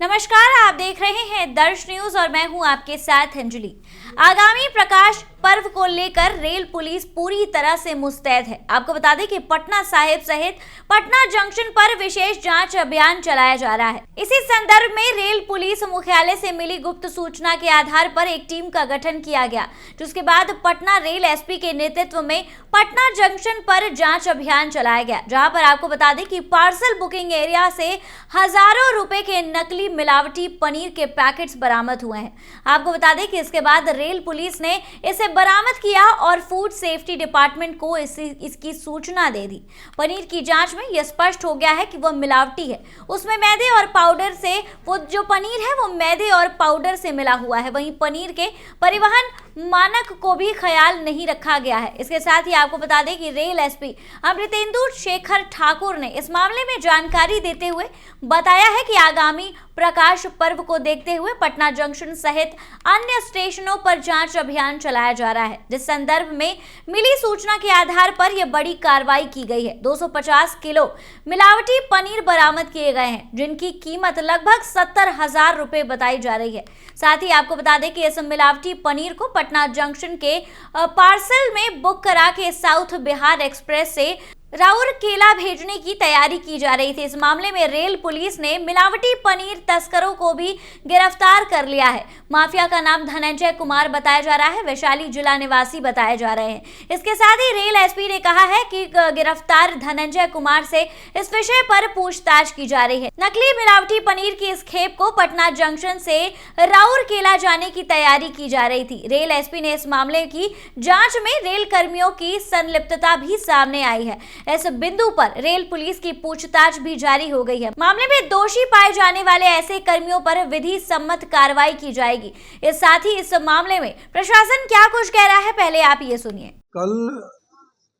नमस्कार, आप देख रहे हैं दर्श न्यूज और मैं हूं आपके साथ अंजलि। आगामी प्रकाश पर्व को लेकर रेल पुलिस पूरी तरह से मुस्तैद है। आपको बता दें कि पटना साहिब सहित पटना जंक्शन पर विशेष जांच अभियान चलाया जा रहा है। इसी संदर्भ में रेल पुलिस मुख्यालय से मिली गुप्त सूचना के आधार पर एक टीम का गठन किया गया, जिसके बाद पटना रेल एसपी के नेतृत्व में पटना जंक्शन पर जांच अभियान चलाया गया, जहां पर आपको बता दें कि पार्सल बुकिंग एरिया से हजारों रुपए के नकली मिलावटी पनीर के पैकेट्स बरामद हुए हैं। आपको बता दें कि इसके बाद रेल पुलिस ने इसे बरामद किया और फूड सेफ्टी डिपार्टमेंट को इसकी सूचना दे दी। पनीर की जांच में यह स्पष्ट हो गया है कि वह मिलावटी है। उसमें मैदे और पाउडर से वो जो पनीर है वो मैदे और पाउडर से मिला हुआ है। वहीं पनीर के परिवहन मानक को भी ख्याल नहीं रखा गया है। इसके साथ ही आपको बता दें कि रेल एसपी अमृतेंदु शेखर ठाकुर ने इस मामले में जानकारी देते हुए बताया है कि आगामी प्रकाश पर्व को देखते हुए पटना जंक्शन सहित अन्य स्टेशनों पर जांच अभियान चलाया जा रहा है, जिस संदर्भ में मिली सूचना के आधार पर यह बड़ी कार्रवाई की गई है। 250 किलो मिलावटी पनीर बरामद किए गए हैं, जिनकी कीमत लगभग 70,000 रुपए बताई जा रही है। साथ ही आपको बता दें कि इस मिलावटी पनीर को पटना जंक्शन के पार्सल में बुक करा के साउथ बिहार एक्सप्रेस से राउरकेला भेजने की तैयारी की जा रही थी। इस मामले में रेल पुलिस ने मिलावटी पनीर तस्करों को भी गिरफ्तार कर लिया है। माफिया का नाम धनंजय कुमार बताया जा रहा है, वैशाली जिला निवासी बताए जा रहे हैं। इसके साथ ही रेल एसपी ने कहा है कि गिरफ्तार धनंजय कुमार से इस विषय पर पूछताछ की जा रही है। नकली मिलावटी पनीर की इस खेप को पटना जंक्शन से राउरकेला जाने की तैयारी की जा रही थी। रेल एसपी ने इस मामले की जाँच में रेल कर्मियों की संलिप्तता भी सामने आई है। इस बिंदु पर रेल पुलिस की पूछताछ भी जारी हो गई है। मामले में दोषी पाए जाने वाले ऐसे कर्मियों पर विधि सम्मत कार्रवाई की जाएगी। इस साथ ही इस मामले में प्रशासन क्या कुछ कह रहा है, पहले आप ये सुनिए। कल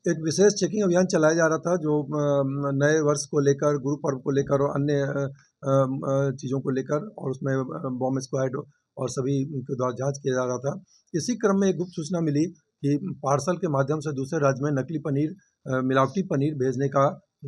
एक विशेष चेकिंग अभियान चलाया जा रहा था, जो नए वर्ष को लेकर, गुरु पर्व को लेकर और अन्य चीज़ों को लेकर, और उसमें बॉम्ब स्क्वाड और सभी के द्वारा जांच किया जा रहा था। इसी क्रम में एक गुप्त सूचना मिली कि पार्सल के माध्यम से दूसरे राज्य में नकली पनीर, मिलावटी पनीर भेजने का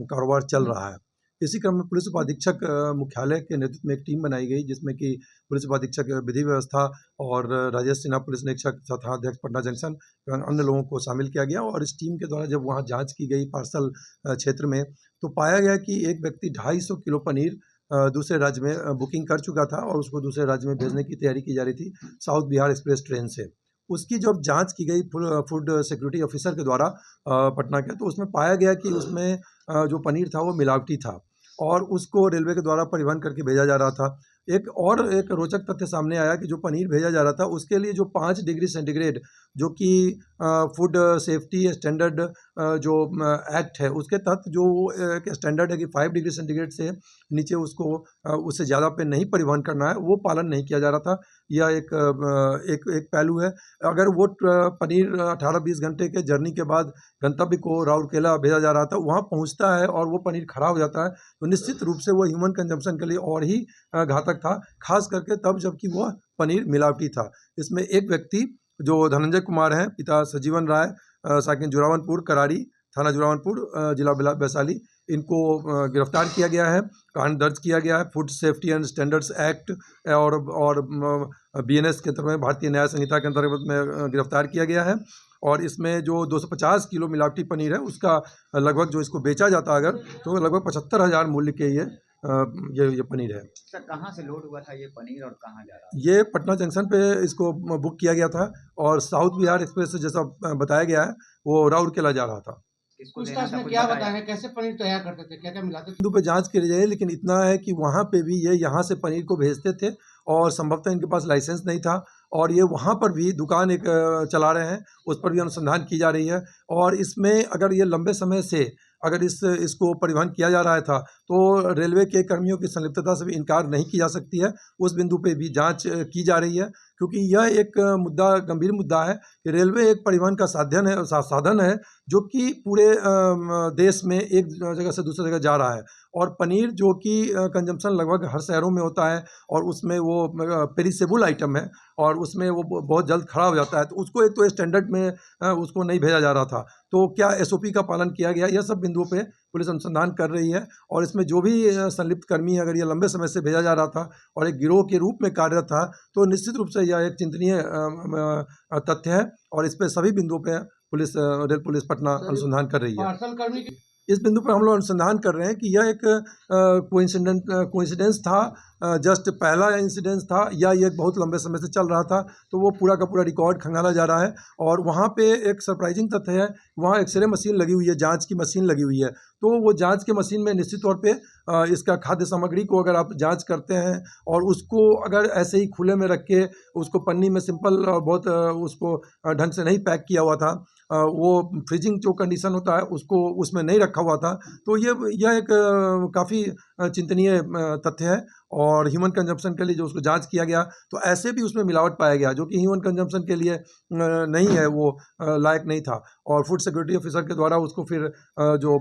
कारोबार चल रहा है। इसी क्रम में पुलिस उपाधीक्षक मुख्यालय के नेतृत्व में एक टीम बनाई गई, जिसमें कि पुलिस उपाधीक्षक विधि व्यवस्था और राजेश सिन्हा पुलिस निरीक्षक तथा अध्यक्ष पटना जंक्शन एवं अन्य लोगों को शामिल किया गया। और इस टीम के द्वारा जब वहां जांच की गई पार्सल क्षेत्र में, तो पाया गया कि एक व्यक्ति 250 किलो पनीर दूसरे राज्य में बुकिंग कर चुका था और उसको दूसरे राज्य में भेजने की तैयारी की जा रही थी साउथ बिहार एक्सप्रेस ट्रेन से। उसकी जब जांच की गई फूड सिक्योरिटी ऑफिसर के द्वारा पटना के, तो उसमें पाया गया कि उसमें जो पनीर था वो मिलावटी था और उसको रेलवे के द्वारा परिवहन करके भेजा जा रहा था। एक रोचक तथ्य सामने आया कि जो पनीर भेजा जा रहा था उसके लिए जो 5 डिग्री सेंटीग्रेड, जो कि फूड सेफ्टी स्टैंडर्ड जो एक्ट है उसके तहत जो एक स्टैंडर्ड है कि 5 डिग्री सेंटीग्रेड से नीचे उसको उससे ज़्यादा पे नहीं परिवहन करना है, वो पालन नहीं किया जा रहा था। यह एक पहलू है। अगर वो पनीर 18-20 घंटे के जर्नी के बाद गंतव्य को राउरकेला भेजा जा रहा था, वहाँ पहुँचता है और वो पनीर खराब हो जाता है, तो निश्चित रूप से वो ह्यूमन कंजम्पशन के लिए और ही घातक था, खास करके तब जबकि वह पनीर मिलावटी था। इसमें एक व्यक्ति जो धनंजय कुमार हैं, पिता सजीवन राय, साकिन जोरावनपुर कराड़ी, थाना जोरावनपुर, जिला वैशाली, इनको गिरफ्तार किया गया है। कारण दर्ज किया गया है food safety and standards act और BNS के अंतर्गत, भारतीय न्याय संहिता के अंतर्गत में गिरफ्तार किया गया है। और इसमें जो 250 किलो मिलावटी पनीर है उसका लगभग, जो इसको बेचा जाता अगर, तो लगभग 75,000 मूल्य के ये पनीर है। सर, कहाँ से लोड हुआ था ये पनीर और कहाँ जा रहा है? ये पटना जंक्शन पे इसको बुक किया गया था और साउथ बिहार एक्सप्रेस से, जैसा बताया गया है, वो राउरकेला जा रहा था। पूछताछ में क्या बताया, कैसे पनीर तैयार करते थे, क्या क्या मिलाते थे? बिंदु पे जांच की जाए, लेकिन इतना है कि वहाँ पे भी ये यहाँ से पनीर को भेजते थे और संभवतः इनके पास लाइसेंस नहीं था और ये वहाँ पर भी दुकान एक चला रहे हैं, उस पर भी अनुसंधान की जा रही है। और इसमें अगर ये लंबे समय से अगर इसको परिवहन किया जा रहा था, तो रेलवे के कर्मियों की संलिप्तता से भी इनकार नहीं की जा सकती है। उस बिंदु पे भी जांच की जा रही है, क्योंकि यह एक गंभीर मुद्दा है कि रेलवे एक परिवहन का साधन है जो कि पूरे देश में एक जगह से दूसरी जगह जा रहा है। और पनीर जो कि कंजम्पशन लगभग हर शहरों में होता है और उसमें वो पेरिसेबल आइटम है और उसमें वो बहुत जल्द खराब हो जाता है, तो उसको एक तो स्टैंडर्ड में उसको नहीं भेजा जा रहा था। तो क्या SOP का पालन किया गया, यह सब बिंदुओं पे पुलिस अनुसंधान कर रही है। और इसमें जो भी संलिप्त कर्मी है, अगर ये लंबे समय से भेजा जा रहा था और एक गिरोह के रूप में कार्यरत था, तो निश्चित रूप से यह एक चिंतनीय तथ्य है और इस पे सभी बिंदुओं पे पुलिस रेल पुलिस पटना अनुसंधान कर रही है। पार्सल कर्मी की इस बिंदु पर हम लोग अनुसंधान कर रहे हैं कि यह एक कोइंसिडेंस था, जस्ट पहला इंसिडेंस था, या ये बहुत लंबे समय से चल रहा था। तो वो पूरा का पूरा रिकॉर्ड खंगाला जा रहा है। और वहाँ पे एक सरप्राइजिंग तथ्य है, वहाँ एक्सरे मशीन लगी हुई है, जांच की मशीन लगी हुई है। तो वो जांच के मशीन में निश्चित तौर पे इसका खाद्य सामग्री को अगर आप जांच करते हैं और उसको अगर ऐसे ही खुले में रख के उसको पन्नी में सिंपल और बहुत उसको ढंग से नहीं पैक किया हुआ था, वो फ्रीजिंग जो कंडीशन होता है उसको उसमें नहीं रखा हुआ था, तो यह एक काफ़ी चिंतनीय तथ्य है। और ह्यूमन कंजम्पशन के लिए जो उसको जांच किया गया, तो ऐसे भी उसमें मिलावट पाया गया जो कि ह्यूमन कंजम्पशन के लिए नहीं है, वो लायक नहीं था। और फूड सिक्योरिटी ऑफिसर के द्वारा उसको फिर जो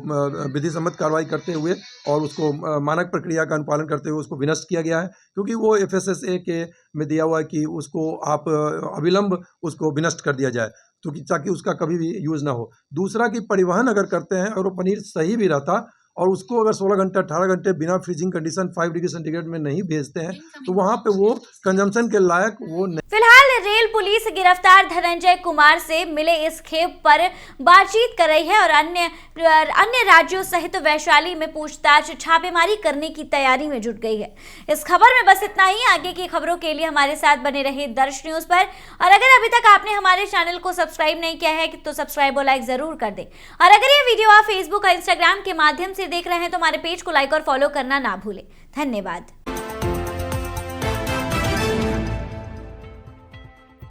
विधि सम्मत कार्रवाई करते हुए और उसको मानक प्रक्रिया का अनुपालन करते हुए उसको विनष्ट किया गया है, क्योंकि वो FSSA के में दिया हुआ है कि उसको आप अविलंब उसको विनष्ट कर दिया जाए, क्योंकि ताकि उसका कभी भी यूज़ ना हो। दूसरा कि परिवहन अगर करते हैं और वो पनीर सही भी रहता और उसको अगर 16 घंटे 18 घंटे बिना फ्रीजिंग कंडीशन 5 डिग्री सेंटीग्रेड में नहीं भेजते हैं, तो वहाँ पे वो कंजम्पशन के लायक वो नहीं। फिलहाल रेल पुलिस गिरफ्तार धनंजय कुमार से मिले इस खेप पर बातचीत कर रही है और अन्य राज्यों सहित वैशाली में पूछताछ छापेमारी करने की तैयारी में जुट गई है। इस खबर में बस इतना ही। आगे की खबरों के लिए हमारे साथ बने रहे दर्श न्यूज पर। और अगर अभी तक आपने हमारे चैनल को सब्सक्राइब नहीं किया है तो सब्सक्राइब और लाइक जरूर कर दें। और अगर ये वीडियो आप फेसबुक और इंस्टाग्राम के माध्यम से देख रहे हैं तो हमारे पेज को लाइक और फॉलो करना ना भूलें। धन्यवाद।